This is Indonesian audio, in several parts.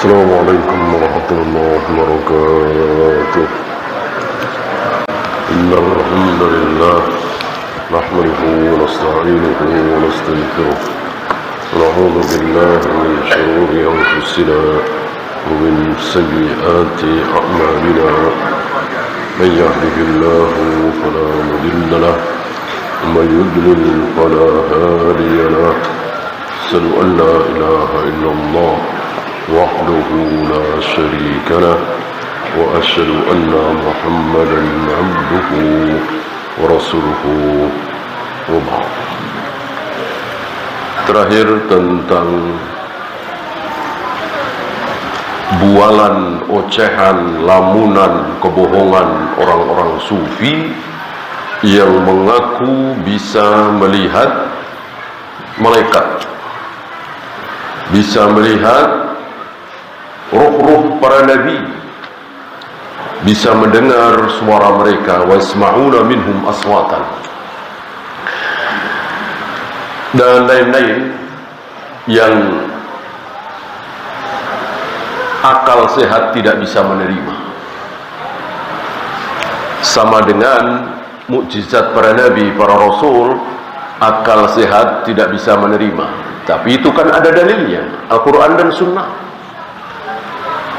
السلام عليكم ورحمة الله وبركاته. إن الحمد لله نحمده ونستعينه ونستغفره ونعوذ بالله من شرور أنفسنا ومن سيئات أعمالنا. من يهده الله فلا مضل له ومن يضلل فلا هادي له. أشهد أن لا إله إلا الله وحده لا شريك له وأشهد أن محمدا عبده ورسوله. وبعد. Terakhir tentang bualan, ocehan, lamunan, kebohongan orang-orang sufi yang mengaku bisa melihat malaikat, bisa melihat ruh-ruh para nabi, bisa mendengar suara mereka, wa yasma'una minhum aswatan, dan lain-lain yang akal sehat tidak bisa menerima. Sama dengan mukjizat para nabi, para rasul, akal sehat tidak bisa menerima. Tapi itu kan ada dalilnya, Al-Quran dan Sunnah.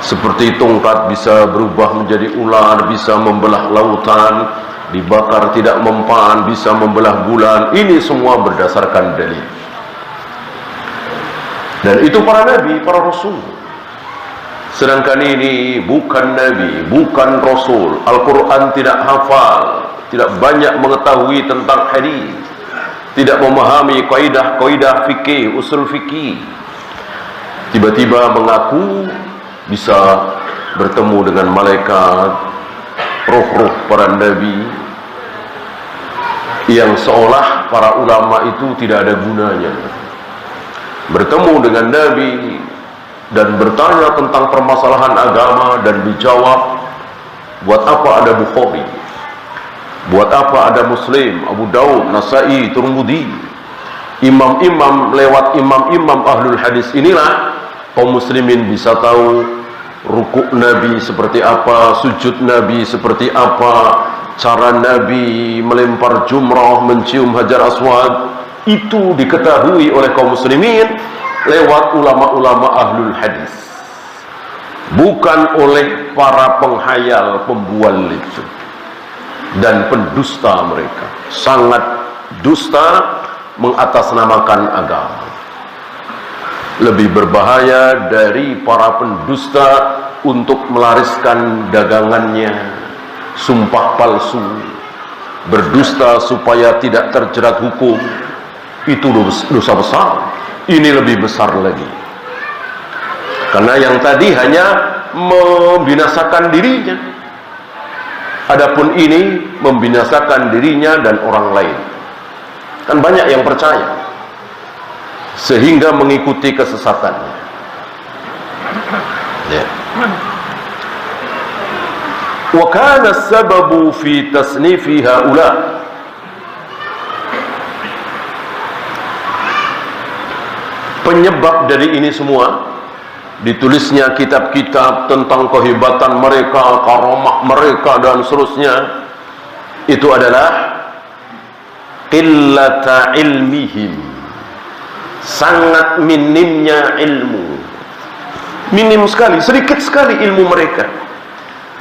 Seperti tongkat bisa berubah menjadi ular, bisa membelah lautan, dibakar tidak mempan, bisa membelah bulan. Ini semua berdasarkan dalil. Dan itu para nabi, para rasul. Sedangkan ini bukan nabi, bukan rasul. Al-Quran tidak hafal, tidak banyak mengetahui tentang hadis, tidak memahami kaidah-kaidah fikih, usul fikih. Tiba-tiba mengaku bisa bertemu dengan malaikat, roh-roh para nabi, yang seolah para ulama itu tidak ada gunanya. Bertemu dengan nabi dan bertanya tentang permasalahan agama dan dijawab. Buat apa ada Bukhari? Buat apa ada Muslim, Abu Daud, Nasai, Tirmidzi? Imam-imam, lewat imam-imam ahlul hadis inilah kaum muslimin bisa tahu rukuk Nabi seperti apa, sujud Nabi seperti apa, cara Nabi melempar jumrah, mencium hajar aswad. Itu diketahui oleh kaum muslimin lewat ulama-ulama ahlul hadis, bukan oleh para penghayal, pembual itu dan pendusta mereka. Sangat dusta, mengatasnamakan agama. Lebih berbahaya dari para pendusta untuk melariskan dagangannya, sumpah palsu, berdusta supaya tidak terjerat hukum. Itu dosa besar. Ini lebih besar lagi, karena yang tadi hanya membinasakan dirinya, adapun ini membinasakan dirinya dan orang lain. Kan banyak yang percaya sehingga mengikuti kesesatannya. Ya. Wa kana as-sababu fi tasnifi haula, penyebab dari ini semua, ditulisnya kitab-kitab tentang kehebatan mereka, karamah mereka dan seterusnya, itu adalah qillata ilmihim, sangat minimnya ilmu, minim sekali, sedikit sekali ilmu mereka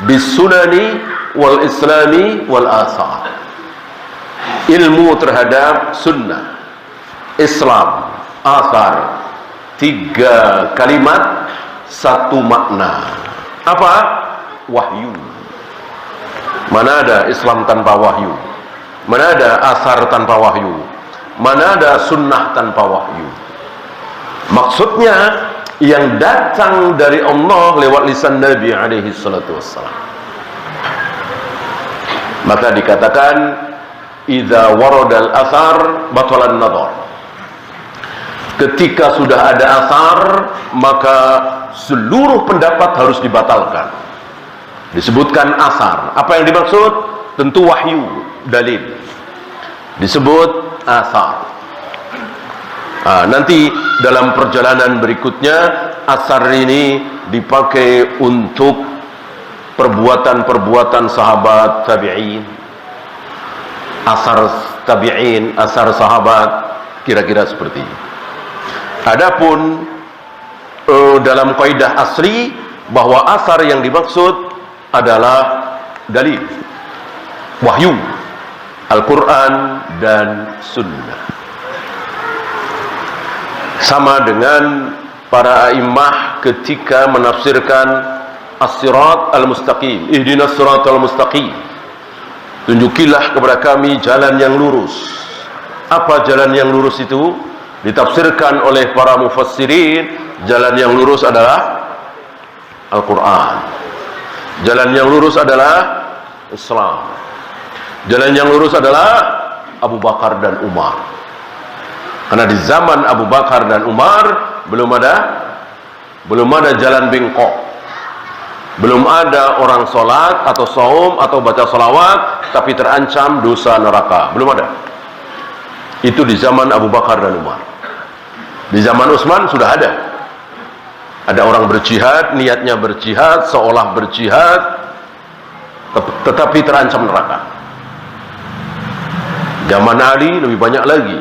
bisunani wal islami wal asar, ilmu terhadap sunnah, Islam, asar. 3 kalimat, 1 makna. Apa? Wahyu. Mana ada Islam tanpa wahyu? Mana ada asar tanpa wahyu? Mana ada sunnah tanpa wahyu? Maksudnya yang datang dari Allah lewat lisan Nabi alaihi salatu wassalam. Maka dikatakan idza waradal athar batalan nadhar. Ketika sudah ada asar, maka seluruh pendapat harus dibatalkan. Disebutkan asar. Apa yang dimaksud? Tentu wahyu, dalil. Disebut asar. Nanti dalam perjalanan berikutnya asar ini dipakai untuk perbuatan-perbuatan sahabat tabi'in, asar tabi'in, asar sahabat, kira-kira seperti ini. Adapun dalam kaidah asli bahwa asar yang dimaksud adalah dalil, wahyu, Al-Quran dan Sunnah. Sama dengan para a'immah ketika menafsirkan as-sirat al-mustaqim, ihdinas sirat al-mustaqim, tunjukilah kepada kami jalan yang lurus. Apa jalan yang lurus itu? Ditafsirkan oleh para mufassirin, jalan yang lurus adalah Al-Quran, jalan yang lurus adalah Islam, jalan yang lurus adalah Abu Bakar dan Umar. Karena di zaman Abu Bakar dan Umar belum ada jalan bengkok, belum ada orang sholat atau saum atau baca salawat tapi terancam dosa neraka, belum ada. Itu di zaman Abu Bakar dan Umar. Di zaman Utsman sudah ada. Ada orang berjihad, niatnya berjihad, seolah berjihad, tetapi terancam neraka. Zaman Ali lebih banyak lagi,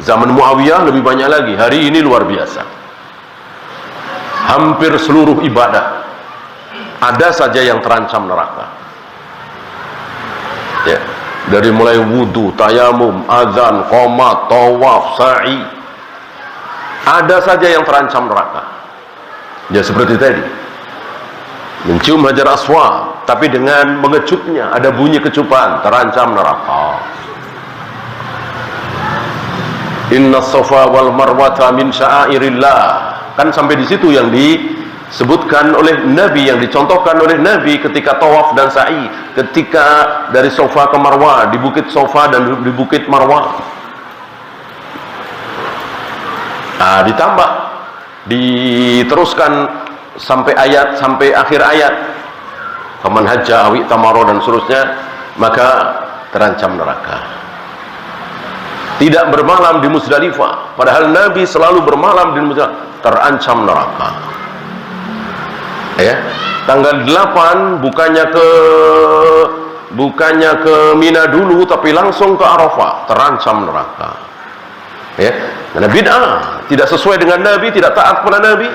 zaman Muawiyah lebih banyak lagi. Hari ini luar biasa. Hampir seluruh ibadah ada saja yang terancam neraka. Ya, dari mulai wudu, tayamum, azan, qomat, tawaf, sa'i, ada saja yang terancam neraka. Ya seperti tadi, mencium hajar aswad, tapi dengan mengecupnya ada bunyi kecupan, terancam neraka. Inna safa wal marwata min sya'airillah. Kan sampai di situ yang disebutkan oleh Nabi, yang dicontohkan oleh Nabi ketika tawaf dan sa'i, ketika dari Safa ke Marwah, di bukit Safa dan di bukit Marwah. Nah, ditambah, diteruskan sampai akhir ayat, faman hajja awi tamaro dan seterusnya, maka terancam neraka. Tidak bermalam di Muzdalifah, padahal Nabi selalu bermalam di Muzdalifah, terancam neraka. Ya, tanggal 8 bukannya ke Mina dulu, tapi langsung ke Arafah, terancam neraka. Ya, karena bid'ah, tidak sesuai dengan Nabi, tidak taat kepada Nabi.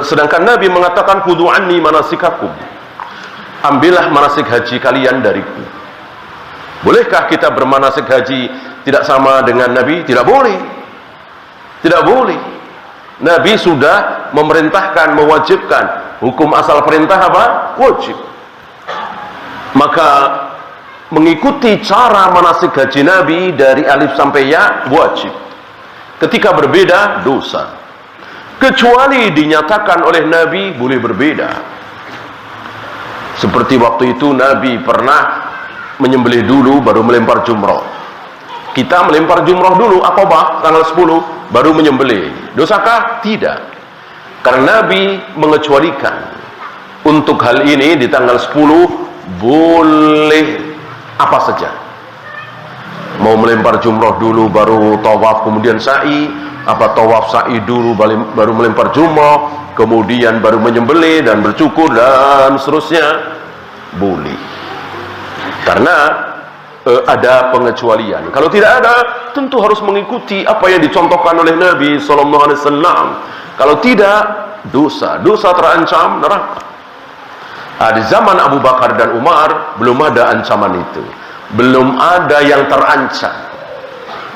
Sedangkan Nabi mengatakan khudhu anni manasikakum, ambillah manasik haji kalian dariku. Bolehkah kita bermanasik haji tidak sama dengan Nabi? Tidak boleh. Tidak boleh. Nabi sudah memerintahkan, mewajibkan. Hukum asal perintah apa? Wajib. Maka mengikuti cara manasik haji Nabi dari alif sampai ya wajib. Ketika berbeda, dosa. Kecuali dinyatakan oleh Nabi boleh berbeda. Seperti waktu itu Nabi pernah menyembelih dulu baru melempar jumrah. Kita melempar jumrah dulu, Aqabah tanggal 10 baru menyembelih. Dosakah? Tidak. Karena Nabi mengecualikan untuk hal ini di tanggal 10 boleh apa saja. Mau melempar jumrah dulu baru tawaf kemudian sa'i, apa tawaf sa'i dulu baru melempar jumrah kemudian baru menyembelih dan bercukur dan seterusnya, boleh. Karena ada pengecualian. Kalau tidak ada, tentu harus mengikuti apa yang dicontohkan oleh Nabi sallallahu alaihi wasallam. Kalau tidak, dosa terancam neraka. Nah, di zaman Abu Bakar dan Umar belum ada ancaman itu. Belum ada yang terancam.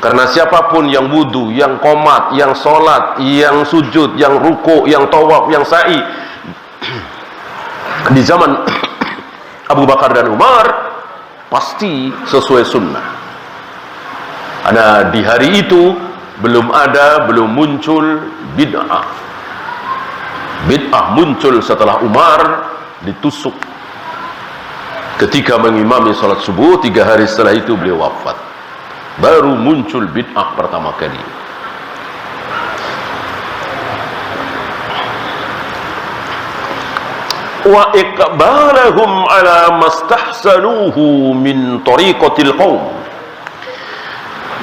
Karena siapapun yang wudu, yang qomat, yang sholat, yang sujud, yang ruku, yang tawaf, yang sa'i di zaman Abu Bakar dan Umar pasti sesuai sunnah. Karena di hari itu belum muncul bid'ah. Bid'ah muncul setelah Umar ditusuk ketika mengimami salat subuh. 3 hari setelah itu beliau wafat. Baru muncul bid'ah pertama kali. Wa iqbalahum ala mastahsanuhu min tariqatil qaum,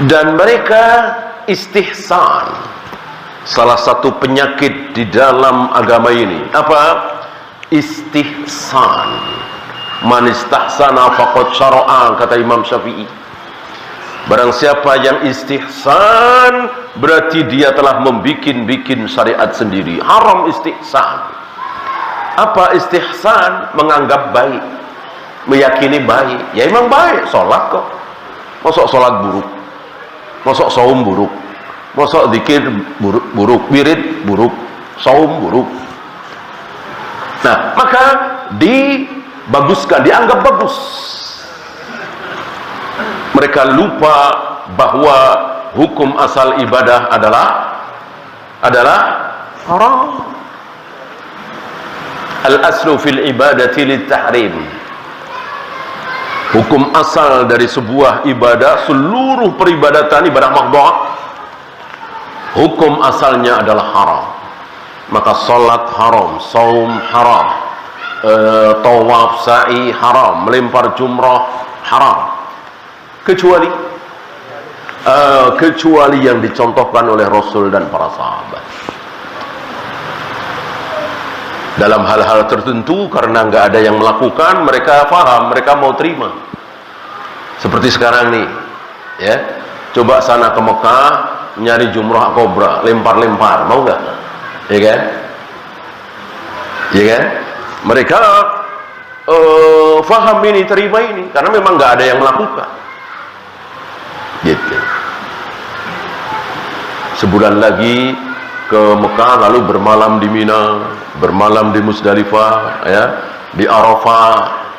dan mereka istihsan, salah satu penyakit di dalam agama ini. Apa? Istihsan. Man istahsana faqad syara'a, kata Imam Syafi'i. Barang siapa yang istihsan, berarti dia telah membikin syariat sendiri. Haram istihsan. Apa istihsan? Menganggap baik, meyakini baik. Ya emang baik, sholat kok. Masuk sholat buruk, masuk saum buruk, masuk zikir buruk, wirid buruk, saum buruk. Nah, maka dibaguskan, dianggap bagus. Mereka lupa bahwa hukum asal ibadah adalah haram. Al-aslu fil ibadati lit-tahrim. Hukum asal dari sebuah ibadah, seluruh peribadatan, ibadah mahdhah, hukum asalnya adalah haram. Maka salat haram, saum haram, tawaf sa'i haram, melempar jumrah haram, kecuali yang dicontohkan oleh Rasul dan para sahabat. Dalam hal-hal tertentu, karena nggak ada yang melakukan, mereka paham, mereka mau terima. Seperti sekarang nih, ya, coba sana ke Mekah, nyari jumrah akobra, lempar-lempar, mau nggak? Ya kan? Ya kan? Mereka paham ini, terima ini, karena memang nggak ada yang melakukan. Gitu. Sebulan lagi ke Mekah, lalu bermalam di Mina, bermalam di Musdalifah, ya, di Arafah,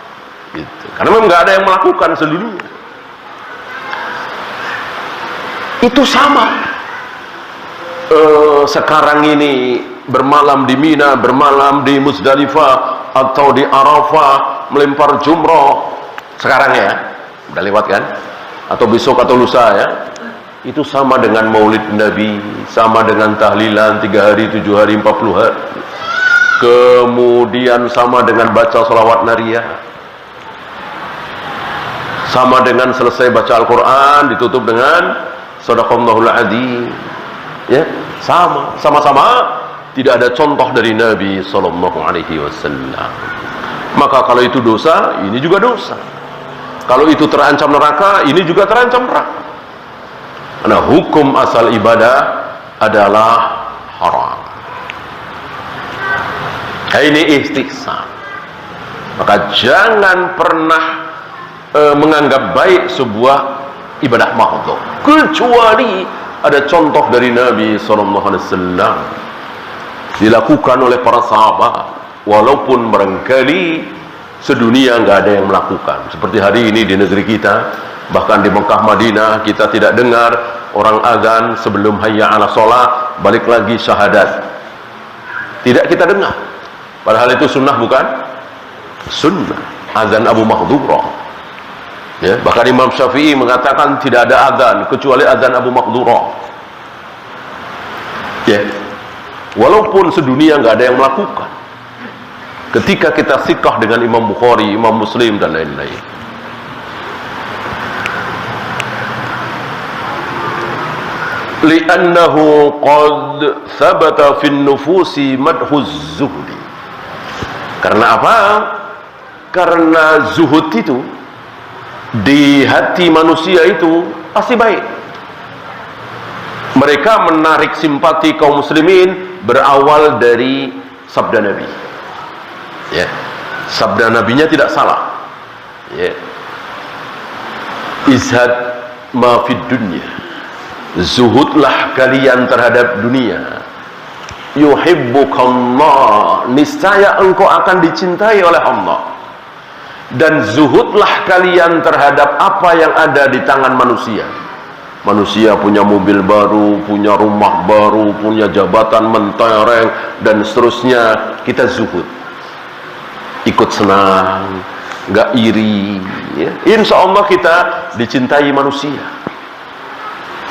gitu. Karena memang nggak ada yang melakukan seluruhnya. Itu sama. Sekarang ini bermalam di Mina, bermalam di Musdalifah atau di Arafah, melempar jumrah. Sekarang ya, udah lewat kan? Atau besok atau lusa ya. Itu sama dengan maulid Nabi, sama dengan tahlilan 3 hari, 7 hari, 40 hari. Kemudian sama dengan baca salawat nariyah. Sama dengan selesai baca Al-Quran, ditutup dengan Shadaqallahul Adzim. Ya, sama-sama tidak ada contoh dari Nabi sallallahu alaihi wasallam. Maka kalau itu dosa, ini juga dosa. Kalau itu terancam neraka, ini juga terancam neraka. Karena hukum asal ibadah adalah haram. Ini istihsan. Maka jangan pernah menganggap baik sebuah ibadah mahdhah, kecuali ada contoh dari Nabi SAW, dilakukan oleh para sahabat, walaupun barangkali sedunia nggak ada yang melakukan. Seperti hari ini di negeri kita, bahkan di Mekah Madinah, kita tidak dengar orang azan sebelum hayya ala sholat balik lagi syahadat. Tidak kita dengar. Padahal itu sunnah, bukan? Sunnah. Azan Abu Mahdhurah. Ya, bahkan Imam Syafi'i mengatakan tidak ada azan kecuali azan Abu Mahdhurah. Ya, walaupun sedunia nggak ada yang melakukan. Ketika kita sikah dengan Imam Bukhari, Imam Muslim dan lain-lain. Li'annahu qad thabata fin nufusi madhuz zuhdi. Karena apa? Karena zuhud itu di hati manusia itu pasti baik. Mereka menarik simpati kaum muslimin berawal dari sabda Nabi. Ya, sabda Nabinya tidak salah. Ya, izhad ma fid dunya, zuhudlah kalian terhadap dunia. Yuhibbukallah, niscaya engkau akan dicintai oleh Allah. Dan zuhudlah kalian terhadap apa yang ada di tangan manusia. Manusia punya mobil baru, punya rumah baru, punya jabatan mentereng, dan seterusnya. Kita zuhud, ikut senang, nggak iri, ya. Insya Allah kita dicintai manusia.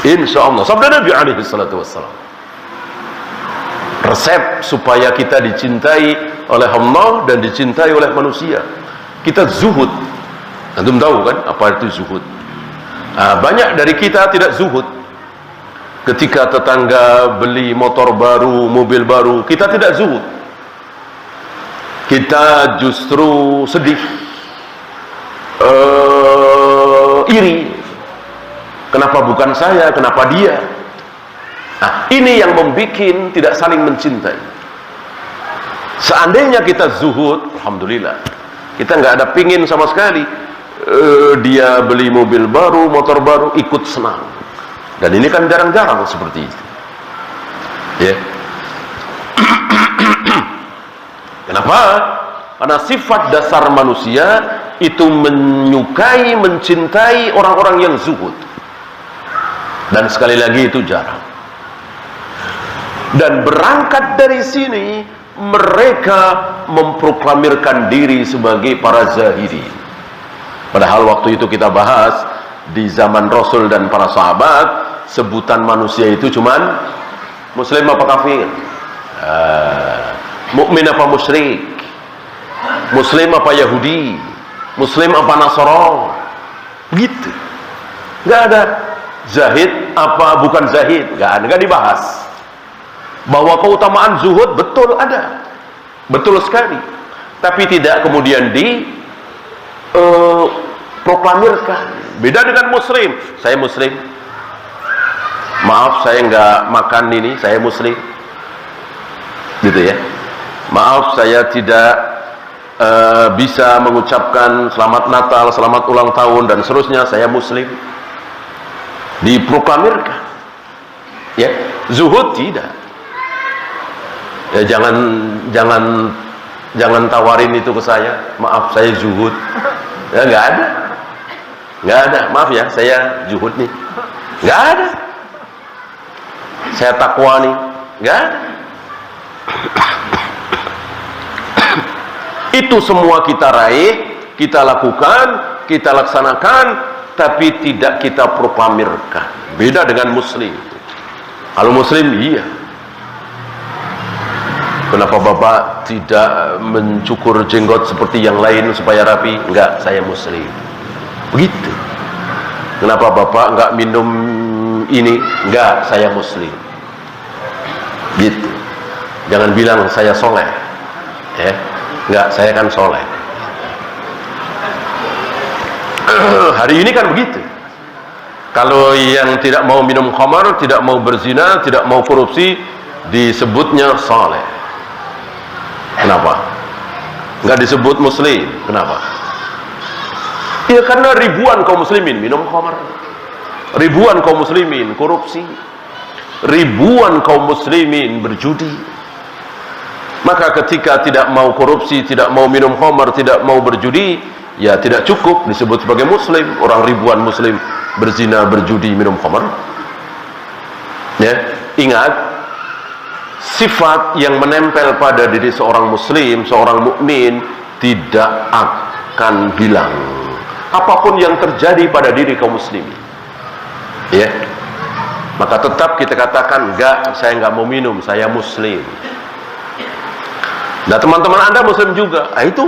Insya Allah. Sabda Nabi alaihi salatu wassalam. Resep supaya kita dicintai oleh Allah dan dicintai oleh manusia, kita zuhud. Antum tahu kan apa itu zuhud? Banyak dari kita tidak zuhud. Ketika tetangga beli motor baru, mobil baru, kita tidak zuhud. Kita justru sedih, iri. Kenapa bukan saya, kenapa dia? Nah, ini yang membuat tidak saling mencintai. Seandainya kita zuhud, alhamdulillah, kita nggak ada pingin sama sekali. Dia beli mobil baru, motor baru, ikut senang. Dan ini kan jarang-jarang seperti itu. Ya. Kenapa? Karena sifat dasar manusia itu menyukai, mencintai orang-orang yang zuhud. Dan sekali lagi itu jarang. Dan berangkat dari sini, mereka memproklamirkan diri sebagai para zahidin. Padahal waktu itu kita bahas, di zaman Rasul dan para sahabat, sebutan manusia itu cuman muslim apa kafir, mukmin apa musyrik, muslim apa Yahudi, muslim apa Nasara, gitu. Nggak ada zahid apa bukan zahid, nggak dibahas. Bahwa keutamaan zuhud betul ada, betul sekali, tapi tidak kemudian proklamirkan. Beda dengan muslim. Saya muslim, maaf saya nggak makan ini, saya muslim, gitu ya. Maaf saya tidak bisa mengucapkan selamat Natal, selamat ulang tahun dan seterusnya, saya muslim. Diproklamirkan, ya. Zuhud tidak. Ya, jangan tawarin itu ke saya. Maaf saya zuhud. Ya, nggak ada, maaf ya, saya zuhud nih, nggak ada. Saya takwa nih, nggak ada. Itu semua kita raih, kita lakukan, kita laksanakan, tapi tidak kita proklamirkan. Beda dengan muslim. Kalau muslim, iya. Kenapa Bapak tidak mencukur jenggot seperti yang lain supaya rapi? Enggak, saya muslim. Begitu. Kenapa Bapak enggak minum ini? Enggak, saya muslim. Gitu. Jangan bilang saya soleh. Ya. Enggak, saya kan soleh. Hari ini kan begitu. Kalau yang tidak mau minum khamar, tidak mau berzina, tidak mau korupsi, disebutnya soleh. Kenapa? Nggak disebut muslim. Kenapa? Ya karena ribuan kaum muslimin minum khamar, ribuan kaum muslimin korupsi, ribuan kaum muslimin berjudi. Maka ketika tidak mau korupsi, tidak mau minum khamar, tidak mau berjudi, ya tidak cukup disebut sebagai muslim. Orang ribuan muslim berzina, berjudi, minum khamar. Ya, ingat, sifat yang menempel pada diri seorang muslim, seorang mukmin tidak akan hilang apapun yang terjadi pada diri kaum muslimin. Ya. Maka tetap kita katakan, enggak, saya enggak mau minum, saya muslim. Nah, teman-teman Anda muslim juga. Nah, itu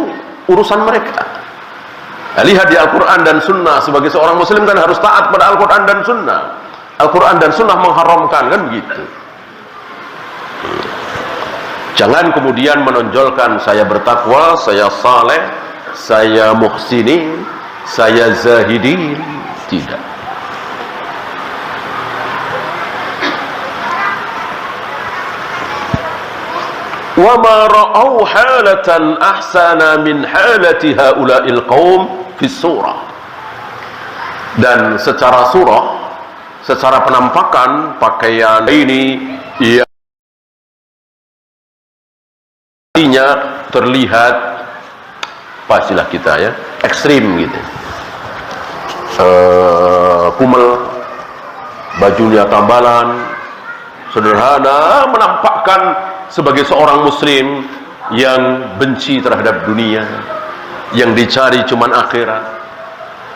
urusan mereka. Nah, lihat di Al-Quran dan Sunnah. Sebagai seorang muslim kan harus taat pada Al-Quran dan Sunnah. Al-Quran dan Sunnah mengharamkan, kan begitu. Jangan kemudian menonjolkan saya bertakwa, saya saleh, saya muhsinin, saya zahidin. Tidak. Wa ma ra'au halatan ahsana min halati haula'il qaum fi surah. Dan secara surah, secara penampakan pakaian ini ia terlihat pastilah kita ya ekstrim gitu, kumel, bajunya tambalan, sederhana, menampakkan sebagai seorang muslim yang benci terhadap dunia, yang dicari cuman akhirat.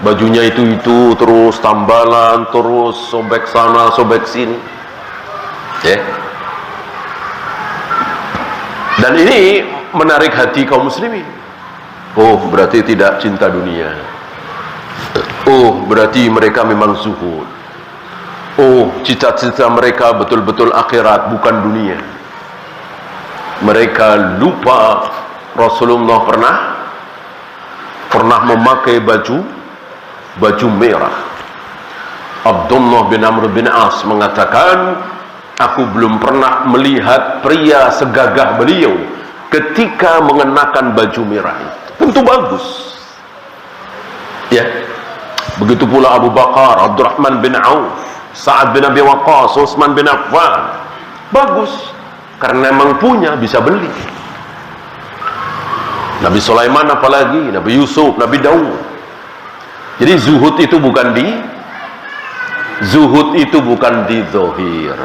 Bajunya itu terus tambalan, terus sobek sana sobek sini, ya. Dan ini menarik hati kaum muslimin. Oh, berarti tidak cinta dunia. Oh, berarti mereka memang zuhud. Oh, cita-cita mereka betul-betul akhirat, bukan dunia. Mereka lupa Rasulullah pernah memakai baju merah. Abdullah bin Amr bin As mengatakan, aku belum pernah melihat pria segagah beliau ketika mengenakan baju merah itu. Tentu bagus, ya. Begitu pula Abu Bakar, Abdurrahman bin Auf, Sa'ad bin Abi Waqqas, Utsman bin Affan. Bagus, karena memang punya, bisa beli. Nabi Sulaiman apalagi, Nabi Yusuf, Nabi Daud. Jadi zuhud itu bukan di zahir,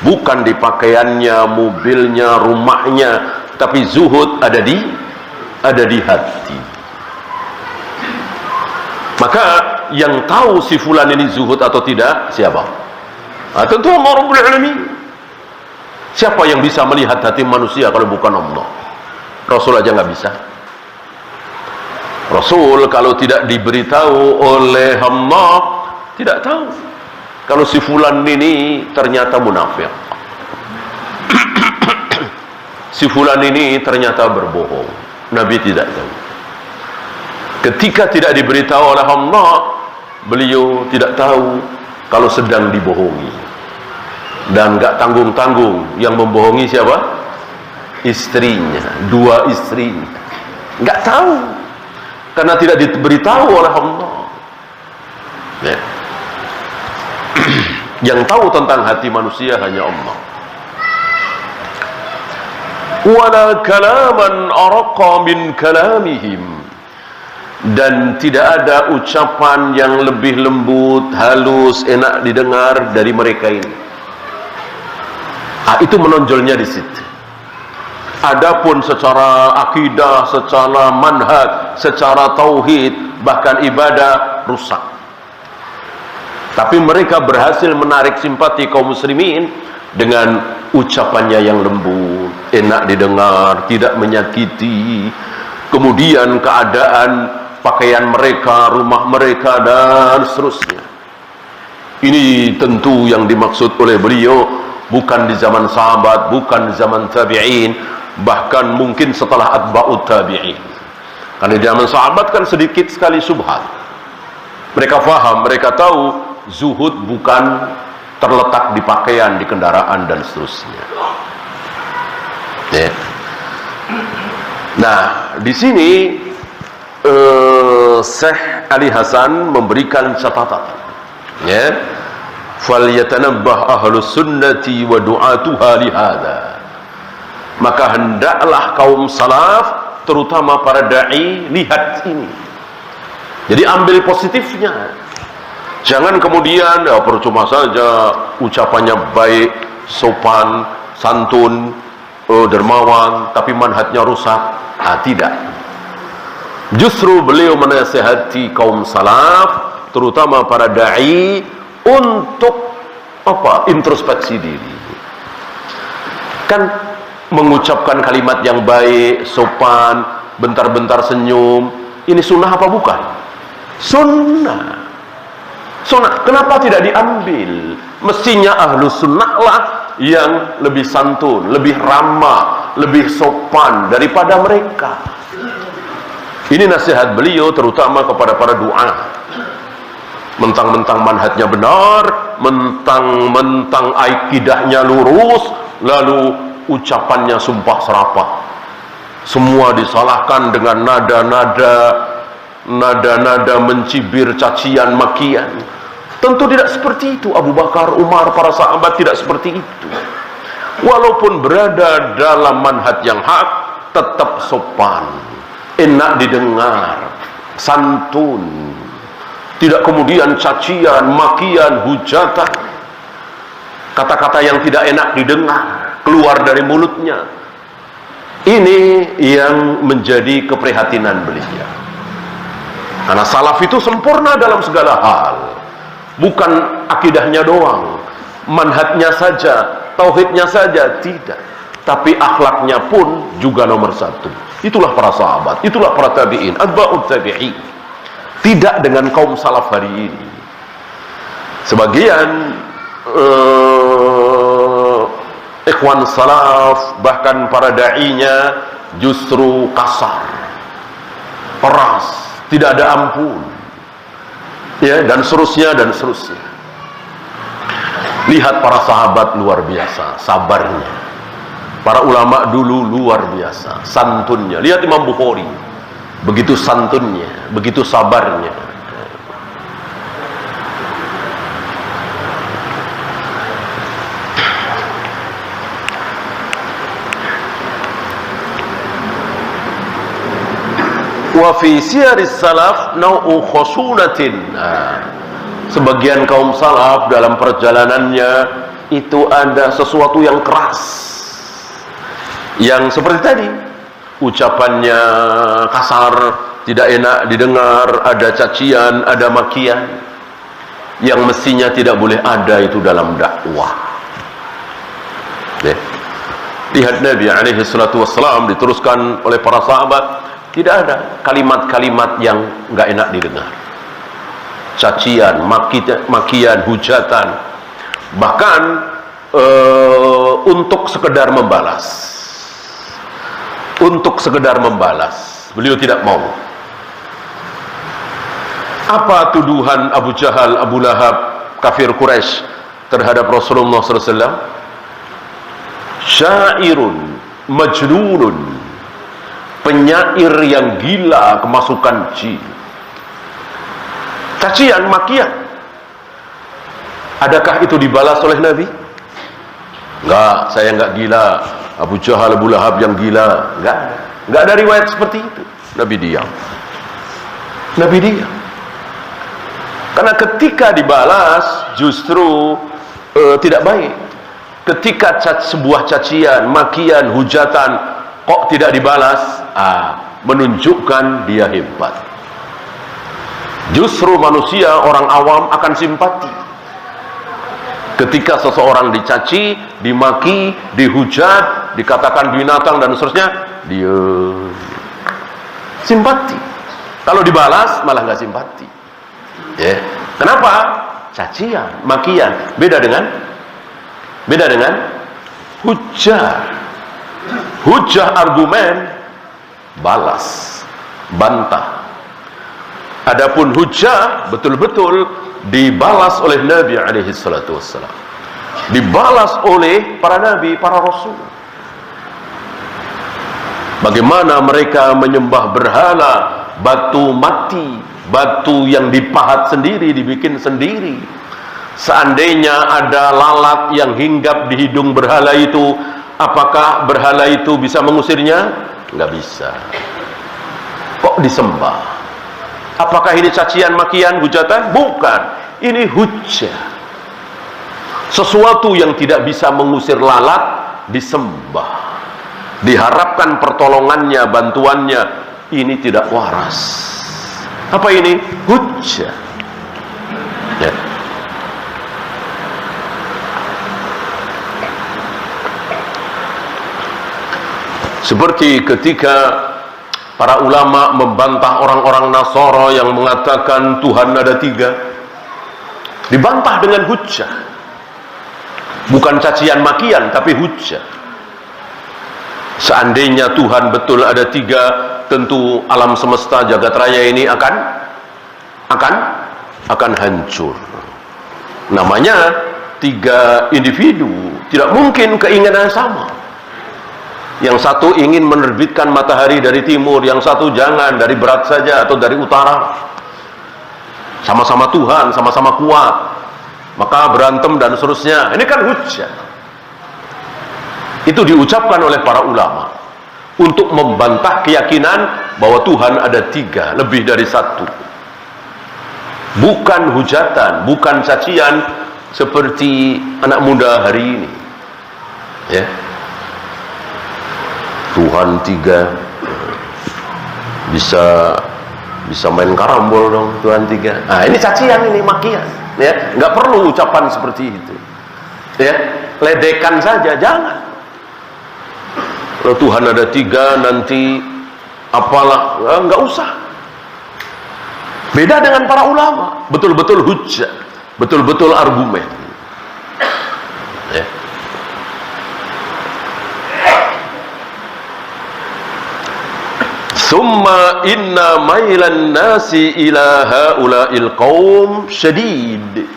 bukan di pakaiannya, mobilnya, rumahnya, tapi zuhud ada di hati. Maka yang tahu si fulan ini zuhud atau tidak siapa? Tentu Allah Rabbul Alamin. Siapa yang bisa melihat hati manusia kalau bukan Allah? Rasul aja nggak bisa. Rasul kalau tidak diberitahu oleh Allah tidak tahu kalau si fulan ini ternyata munafik. Si fulan ini ternyata berbohong. Nabi tidak tahu. Ketika tidak diberitahu oleh Allah, beliau tidak tahu kalau sedang dibohongi. Dan gak tanggung-tanggung, yang membohongi siapa? Istrinya, 2 istrinya. Gak tahu, karena tidak diberitahu oleh Allah, ya. Yang tahu tentang hati manusia hanya Allah. Wala kalaman araqa min kalamihim, dan tidak ada ucapan yang lebih lembut, halus, enak didengar dari mereka ini. Itu menonjolnya di situ. Adapun secara akidah, secara manhaj, secara tauhid, bahkan ibadah rusak. Tapi mereka berhasil menarik simpati kaum muslimin dengan ucapannya yang lembut, enak didengar, tidak menyakiti. Kemudian keadaan pakaian mereka, rumah mereka, dan seterusnya. Ini tentu yang dimaksud oleh beliau bukan di zaman sahabat, bukan di zaman tabi'in, bahkan mungkin setelah atba'ut tabi'in. Karena di zaman sahabat kan sedikit sekali subhat. Mereka faham, mereka tahu zuhud bukan terletak di pakaian, di kendaraan, dan seterusnya. Ya. Nah, di sini Syekh Ali Hasan memberikan catatan, ya, falyatanabbah ahlus sunnati wa du'atuha lihada, maka hendaklah kaum salaf, terutama para dai, lihat ini. Jadi ambil positifnya, jangan kemudian percuma saja ucapannya baik, sopan, santun, dermawan, tapi manhajnya rusak. Tidak. Justru beliau menasihati kaum salaf, terutama para dai, untuk introspeksi diri. Kan mengucapkan kalimat yang baik, sopan, bentar-bentar senyum, ini sunnah apa bukan? Sunnah. Kenapa tidak diambil? Mestinya ahlus sunnah lah yang lebih santun, lebih ramah, lebih sopan daripada mereka. Ini nasihat beliau terutama kepada para du'a. Mentang-mentang manhajnya benar, mentang-mentang akidahnya lurus, lalu ucapannya sumpah serapah. Semua disalahkan dengan nada-nada mencibir, cacian, makian. Tentu tidak seperti itu. Abu Bakar, Umar, para sahabat tidak seperti itu. Walaupun berada dalam manhaj yang hak, tetap sopan, enak didengar, santun, tidak kemudian cacian, makian, hujatan, kata-kata yang tidak enak didengar keluar dari mulutnya. Ini yang menjadi keprihatinan beliau. Karena salaf itu sempurna dalam segala hal, bukan akidahnya doang, manhajnya saja, tauhidnya saja, tidak, tapi akhlaknya pun juga nomor 1. Itulah para sahabat, itulah para tabi'in, atba'ut tabi'in. Tidak dengan kaum salaf hari ini. Sebagian ikhwan salaf, bahkan para da'inya justru kasar, peras, tidak ada ampun, ya, dan seterusnya dan seterusnya. Lihat para sahabat luar biasa sabarnya, para ulama dulu luar biasa santunnya. Lihat Imam Bukhari, begitu santunnya, begitu sabarnya. Wa fi siyaris salaf nau'u khusunatin. Sebagian kaum salaf dalam perjalanannya itu ada sesuatu yang keras, yang seperti tadi, ucapannya kasar, tidak enak didengar, ada cacian, ada makian, yang mestinya tidak boleh ada itu dalam dakwah. Lihat Nabi alaihi salatu wassalam, diteruskan oleh para sahabat, tidak ada kalimat-kalimat yang nggak enak didengar, cacian, makian, hujatan, bahkan untuk sekedar membalas, beliau tidak mau. Apa tuduhan Abu Jahal, Abu Lahab, kafir Quraisy terhadap Rasulullah SAW? Syairun majnunun, penyair yang gila, kemasukan jin. Cacian, makian. Adakah itu dibalas oleh Nabi? Enggak, saya enggak gila. Abu Jahal, Abu Lahab yang gila. Enggak ada riwayat seperti itu. Nabi diam. Karena ketika dibalas justru tidak baik. Ketika sebuah cacian, makian, hujatan kok tidak dibalas, menunjukkan dia hebat. Justru manusia, orang awam akan simpati ketika seseorang dicaci, dimaki, dihujat, dikatakan binatang dan seterusnya, dia simpati. Kalau dibalas malah nggak simpati. Kenapa? Cacian, makian, beda dengan hujah, argumen, balas, bantah. Adapun hujah betul-betul dibalas oleh Nabi alaihi salatu wassalam, dibalas oleh para nabi, para rasul. Bagaimana mereka menyembah berhala, batu mati, batu yang dipahat sendiri, dibikin sendiri. Seandainya ada lalat yang hinggap di hidung berhala itu, apakah berhala itu bisa mengusirnya? Nggak bisa. Kok disembah? Apakah ini cacian, makian, hujatan? Bukan. Ini hujjah. Sesuatu yang tidak bisa mengusir lalat disembah. Diharapkan pertolongannya, bantuannya. Ini tidak waras. Apa ini? Hujjah. Ya. Seperti ketika para ulama membantah orang-orang Nasara yang mengatakan Tuhan ada 3, dibantah dengan hujjah, bukan cacian makian tapi hujjah. Seandainya Tuhan betul ada 3, tentu alam semesta jagat raya ini akan hancur. Namanya 3 individu, tidak mungkin keinginan sama. Yang satu ingin menerbitkan matahari dari timur, yang satu jangan, dari barat saja atau dari utara. Sama-sama Tuhan, sama-sama kuat, maka berantem dan seterusnya. Ini kan hujjah. Itu diucapkan oleh para ulama untuk membantah keyakinan bahwa Tuhan ada 3, lebih dari 1. Bukan hujatan, bukan cacian seperti anak muda hari ini. Ya. Tuhan 3, bisa main karambol dong Tuhan 3. Ini cacian, ini makian, ya. Nggak perlu ucapan seperti itu, ya. Ledekan saja, jangan. Kalau Tuhan ada 3 nanti apalah, nggak usah. Beda dengan para ulama, betul-betul hujjah, betul-betul argumen. Thumma inna mailan nasi ila haula'il qaum syadid.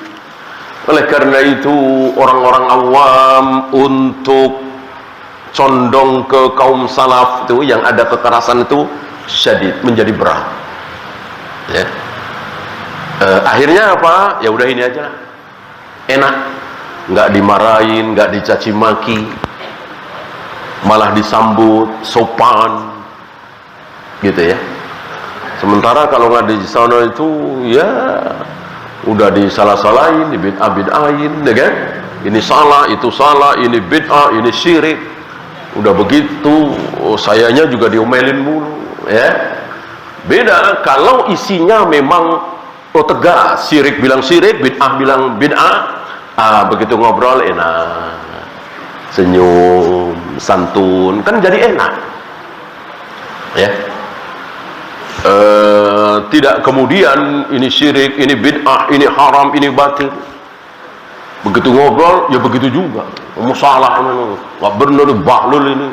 Oleh karena itu orang-orang awam untuk condong ke kaum salaf itu yang ada kekerasan itu syadid, menjadi berat. Ya. Akhirnya apa? Ya udah ini aja lah. Enak, nggak dimarahin, nggak dicaci maki, malah disambut sopan, gitu ya. Sementara kalau nggak di sana itu ya udah disalah-salahin, dibid'ah-bid'ahin, ya kan? Ini salah, itu salah, ini bid'ah, ini syirik. Udah begitu, sayanya juga diomelin mulu, ya. Beda kalau isinya memang tegas, syirik bilang syirik, bid'ah bilang bid'ah. Begitu ngobrol enak, senyum, santun, kan jadi enak, ya. Tidak kemudian ini syirik, ini bid'ah, ini haram, ini batil. Begitu ngobrol, ya begitu juga. Musalah ini, nggak benar, bahlul ini.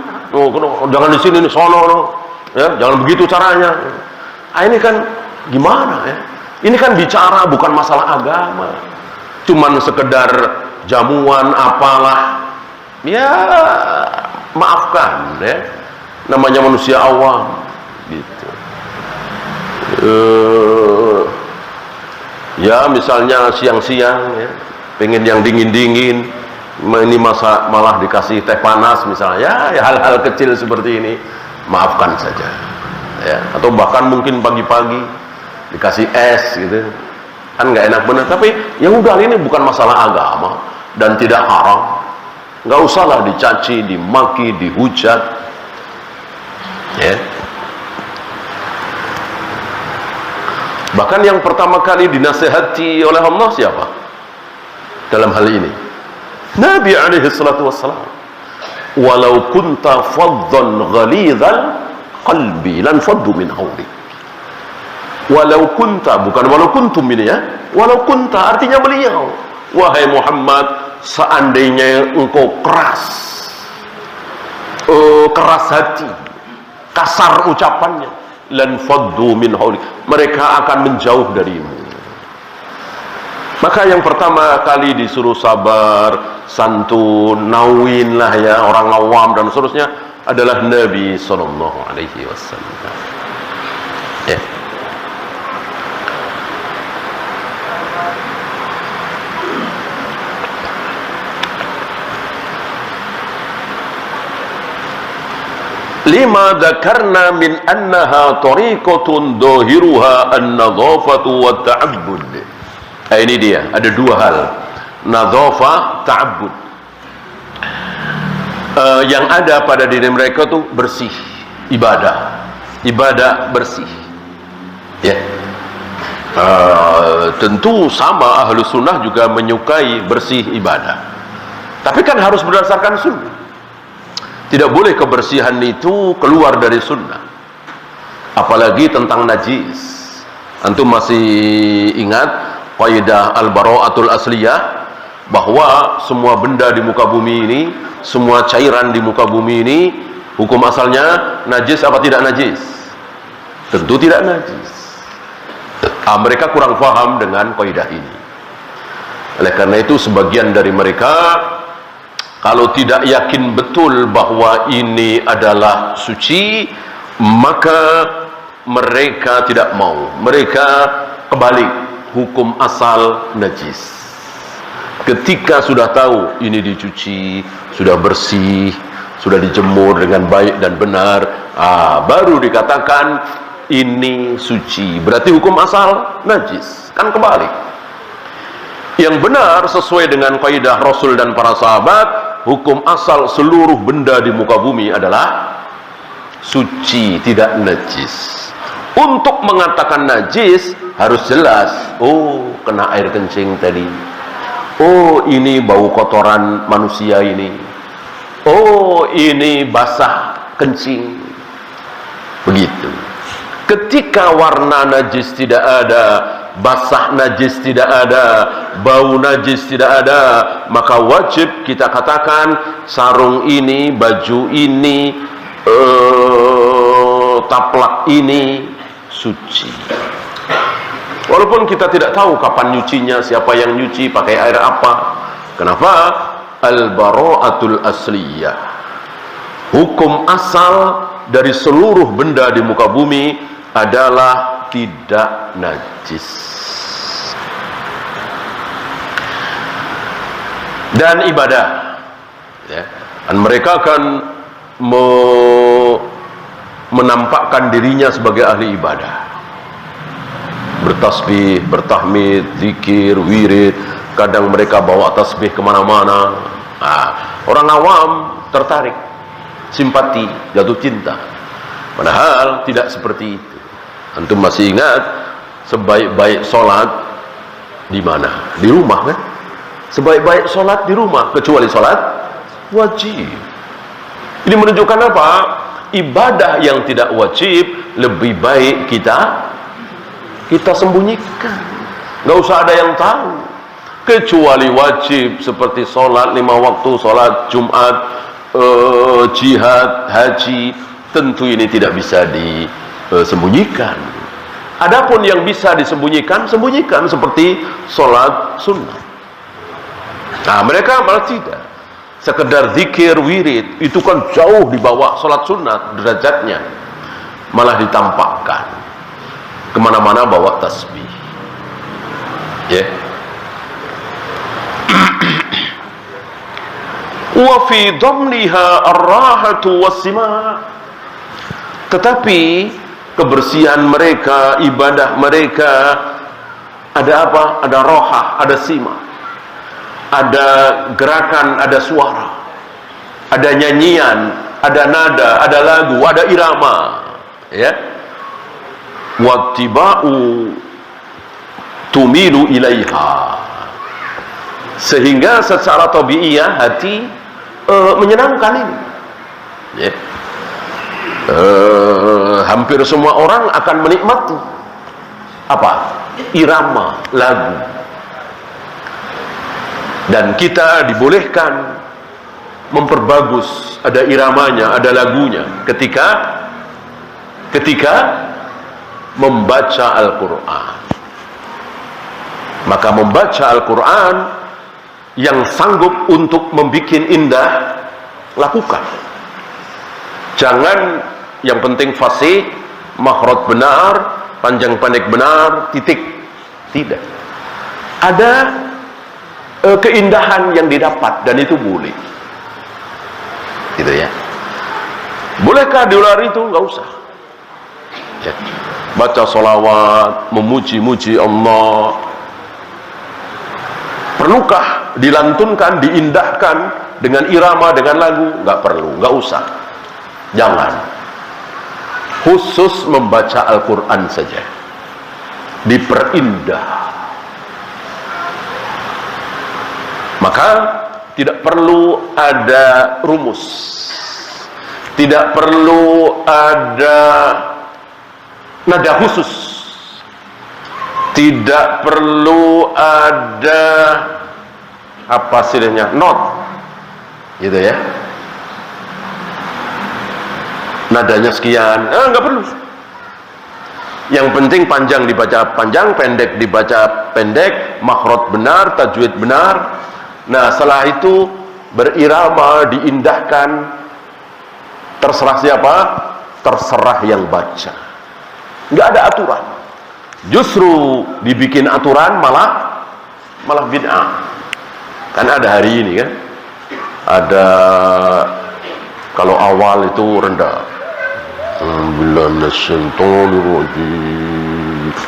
Jangan di sini, di sono, ya, jangan begitu caranya. Ini kan gimana ya? Ini kan bicara bukan masalah agama, cuman sekedar jamuan apalah. Ya maafkan ya, namanya manusia awam gitu. Ya misalnya siang-siang ya, pengen yang dingin-dingin, ini malah dikasih teh panas misalnya, ya hal-hal kecil seperti ini maafkan saja ya. Atau bahkan mungkin pagi-pagi dikasih es gitu, kan nggak enak bener. Tapi ya udah, ini bukan masalah agama dan tidak haram, nggak usahlah dicaci, dimaki, dihujat ya. Bahkan yang pertama kali dinasihati oleh Allah siapa dalam hal ini? Nabi alaihi salatu wassalam. Walau kunta faddan ghalidhal qalbi lan faddu min hawlik. Walau kunta, bukan walau kuntum ini ya. Walau kunta artinya beliau, wahai Muhammad, seandainya engkau keras hati, kasar ucapannya, lan faddu min hawlik, mereka akan menjauh darimu. Maka yang pertama kali disuruh sabar, santun, nawin lah ya, orang awam dan seterusnya adalah Nabi sallallahu alaihi wasallam ya. Lima dzakarna min annaha tariqatun dhahiruha an-nadhafatu wa ta'abbud. Ini dia, ada dua hal, nadhafah, ta'abbud. Yang ada pada diri mereka tuh bersih, ibadah bersih ya. Tentu sama ahlu sunnah juga menyukai bersih ibadah, tapi kan harus berdasarkan sunnah. Tidak boleh kebersihan itu keluar dari sunnah. Apalagi tentang najis. Antum masih ingat qaidah al-bara'atul asliyah, bahwa semua benda di muka bumi ini, semua cairan di muka bumi ini, hukum asalnya najis apa tidak najis? Tentu tidak najis. Mereka kurang paham dengan qaidah ini. Oleh karena itu sebagian dari mereka, kalau tidak yakin betul bahwa ini adalah suci, maka mereka tidak mau. Mereka kebalik, hukum asal najis. Ketika sudah tahu ini dicuci, sudah bersih, sudah dijemur dengan baik dan benar, baru dikatakan ini suci. Berarti hukum asal najis. Kan kebalik. Yang benar sesuai dengan kaidah Rasul dan para sahabat, hukum asal seluruh benda di muka bumi adalah suci, tidak najis. Untuk mengatakan najis harus jelas. Oh, kena air kencing tadi. Oh, ini bau kotoran manusia ini. Oh, ini basah kencing. Begitu. Ketika warna najis tidak ada, basah najis tidak ada, bau najis tidak ada, maka wajib kita katakan sarung ini, baju ini, taplak ini suci. Walaupun kita tidak tahu kapan nyucinya, siapa yang nyuci, pakai air apa. Kenapa? Al-bara'atul asliyah. Hukum asal dari seluruh benda di muka bumi adalah tidak najis. Dan ibadah, ya, dan mereka akan menampakkan dirinya sebagai ahli ibadah, bertasbih, bertahmid, zikir, wirid. Kadang mereka bawa tasbih kemana-mana. Orang awam tertarik, simpati, jatuh cinta. Padahal tidak seperti itu. Antum masih ingat sebaik-baik sholat di mana? Di rumah, kan? Sebaik-baik sholat di rumah, kecuali sholat wajib. Ini menunjukkan apa? Ibadah yang tidak wajib lebih baik kita sembunyikan. Nggak usah ada yang tahu. Kecuali wajib seperti sholat 5 waktu, sholat Jumat, jihad, haji, tentu ini tidak bisa disembunyikan. Adapun yang bisa disembunyikan, sembunyikan seperti sholat sunnah. Nah, mereka malah tidak. Sekedar zikir, wirid, itu kan jauh di bawah sholat sunnah derajatnya. Malah ditampakkan. Kemana-mana bawa tasbih. Ya. Wa fi dhamniha ar-rahatu was-sima. Tetapi kebersihan mereka, ibadah mereka, ada apa? Ada rohah, ada sima. Ada gerakan, ada suara, ada nyanyian, ada nada, ada lagu, ada irama, ya. Wattiba'u tumilu ilaiha, sehingga secara tabiiyah hati menyenangkan ini, ya. Hampir semua orang akan menikmati apa? Irama, lagu. Dan kita dibolehkan memperbagus, ada iramanya, ada lagunya ketika membaca Al-Quran. Maka membaca Al-Quran yang sanggup untuk membuat indah, lakukan. Jangan yang penting fasih, makhraj benar, panjang pendek benar, titik. Tidak. Ada keindahan yang didapat, dan itu boleh, gitu ya. Bolehkah di luar itu? Nggak usah, ya. Baca sholawat, memuji-muji Allah, perlukah dilantunkan, diindahkan dengan irama, dengan lagu? Nggak perlu, nggak usah, jangan. Khusus membaca Al-Quran saja diperindah. Maka tidak perlu ada rumus, tidak perlu ada nada khusus, tidak perlu ada apa istilahnya, not, gitu ya. Nadanya sekian, nggak perlu. Yang penting panjang dibaca panjang, pendek dibaca pendek, makhraj benar, tajwid benar. Nah, setelah itu berirama, diindahkan, terserah siapa? Terserah yang baca. Nggak ada aturan. Justru dibikin aturan malah bid'ah. Kan ada hari ini kan, ada kalau awal itu rendah,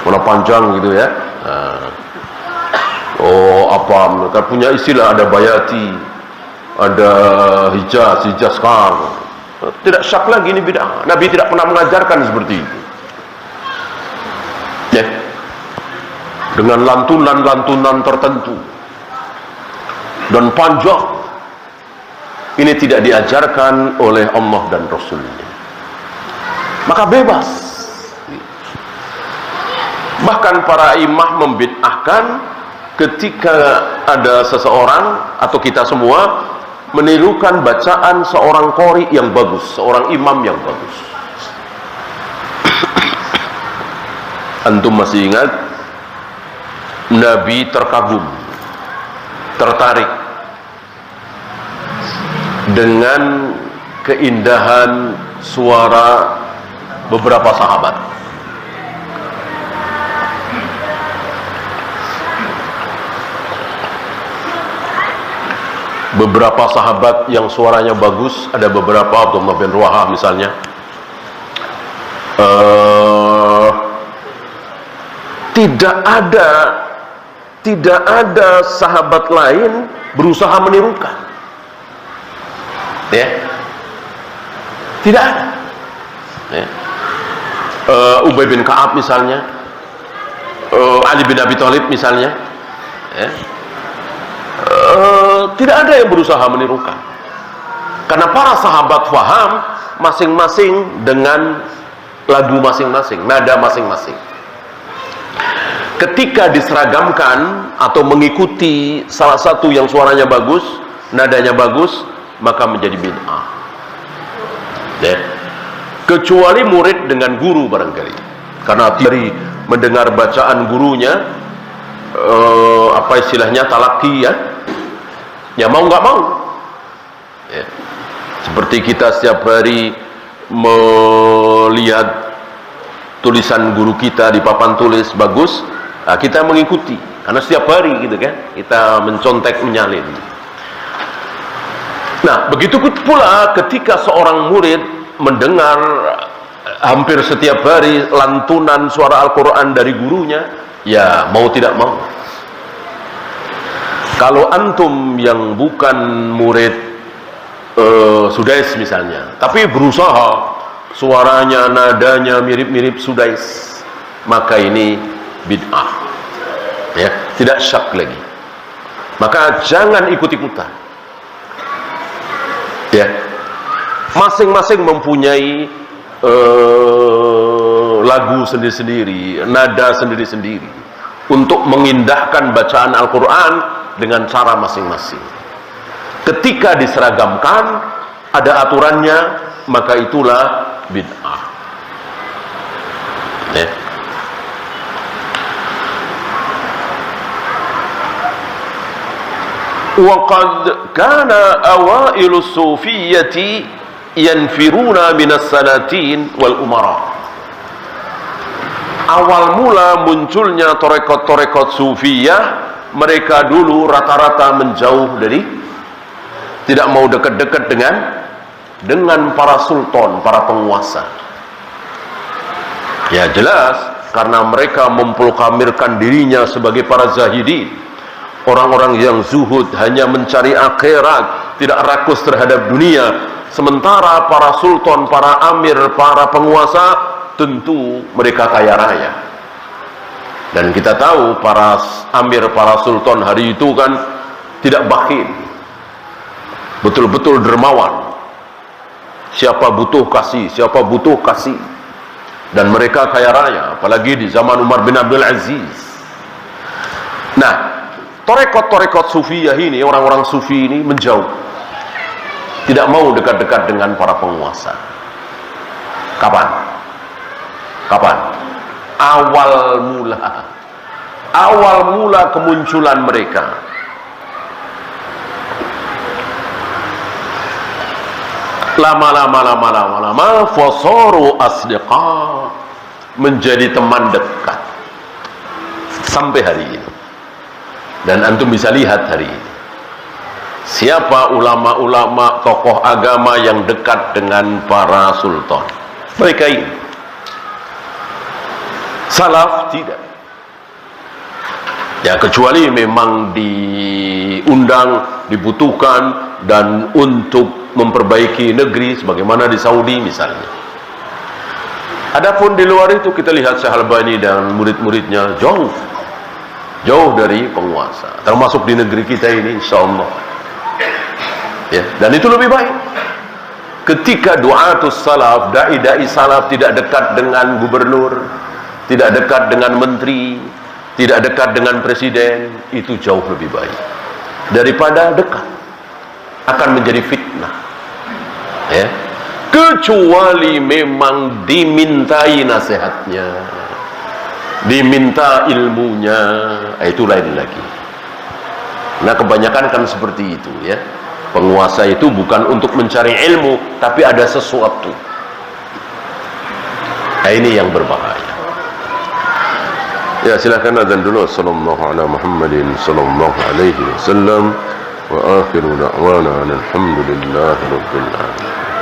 mana panjang gitu ya. Apa mereka punya istilah, ada bayati, ada hijaz kar. Tidak syak lagi, ini bid'ah. Nabi tidak pernah mengajarkan seperti itu, ya. Dengan lantunan tertentu dan panjang, ini tidak diajarkan oleh Allah dan Rasulnya. Maka bebas. Bahkan para imam membid'ahkan ketika ada seseorang atau kita semua menirukan bacaan seorang qori yang bagus, seorang imam yang bagus. Antum masih ingat Nabi terkagum, tertarik dengan keindahan suara beberapa sahabat. Beberapa sahabat yang suaranya bagus, ada beberapa, Abdullah bin Ruwahah misalnya. Tidak ada sahabat lain berusaha menirukan. Ya. Tidak ada. Ya. Ubay bin Ka'ab misalnya, Ali bin Abi Thalib misalnya. Ya. Tidak ada yang berusaha menirukan. Karena para sahabat faham masing-masing dengan lagu masing-masing, nada masing-masing. Ketika diseragamkan atau mengikuti salah satu yang suaranya bagus, nadanya bagus, maka menjadi bid'ah. Ya. Kecuali murid dengan guru barangkali, karena dari mendengar bacaan gurunya, apa istilahnya, talaki, ya mau nggak mau. Ya. Seperti kita setiap hari melihat tulisan guru kita di papan tulis bagus, nah, kita mengikuti karena setiap hari gitu kan, kita mencontek, menyalin. Nah, begitu pula ketika seorang murid mendengar hampir setiap hari lantunan suara Al-Quran dari gurunya, ya mau tidak mau. Kalau antum yang bukan murid Sudais misalnya, tapi berusaha suaranya, nadanya mirip-mirip Sudais, maka ini bid'ah, ya, tidak syak lagi. Maka jangan ikut-ikutan, ya. Masing-masing mempunyai lagu sendiri-sendiri, nada sendiri-sendiri untuk mengindahkan bacaan Al-Quran dengan cara masing-masing. Ketika diseragamkan, ada aturannya, maka itulah bid'ah. Ya. وَقَدْ كَانَ أَوَائِلُ الصُّوفِيَّةِ يَنْفِرُونَ مِنَ السَّلَاتِينِ وَالْأُمَرَاءِ. Awal mula munculnya torekot-torekot sufiyah, mereka dulu rata-rata menjauh dari, tidak mau dekat-dekat dengan para sultan, para penguasa. Ya jelas, karena mereka memproklamirkan dirinya sebagai para zahidin, orang-orang yang zuhud, hanya mencari akhirat, tidak rakus terhadap dunia. Sementara para sultan, para amir, para penguasa, tentu mereka kaya raya. Dan kita tahu para amir, para sultan hari itu kan tidak bakhil, betul-betul dermawan. Siapa butuh kasih, siapa butuh kasih. Dan mereka kaya raya, apalagi di zaman Umar bin Abdul Aziz. Nah, torekot-torekot sufiyah ini, orang-orang sufi ini menjauh, tidak mau dekat-dekat dengan para penguasa. Kapan? Awal mula kemunculan mereka. Lama fasaru asdiqa, menjadi teman dekat sampai hari ini. Dan antum bisa lihat hari ini siapa ulama-ulama, tokoh agama yang dekat dengan para sultan. Mereka ini salaf tidak, ya, kecuali memang diundang, dibutuhkan, dan untuk memperbaiki negeri sebagaimana di Saudi misalnya. Adapun di luar itu kita lihat Syekh Albani dan murid-muridnya jauh dari penguasa, termasuk di negeri kita ini, insyaallah. Ya, dan itu lebih baik. Ketika du'atus salaf, dai-dai salaf tidak dekat dengan gubernur, tidak dekat dengan menteri, tidak dekat dengan presiden, itu jauh lebih baik daripada dekat. Akan menjadi fitnah, ya, kecuali memang dimintai nasihatnya, diminta ilmunya, itu lain lagi. Nah, kebanyakan kan seperti itu ya. Penguasa itu bukan untuk mencari ilmu, tapi ada sesuatu. Nah, ini yang berbahaya. Ya, silakan azan dulu. Sallallahu ala Muhammadin sallallahu alaihi wasallam wa akhiru da'wana alhamdulillahi rabbil alamin.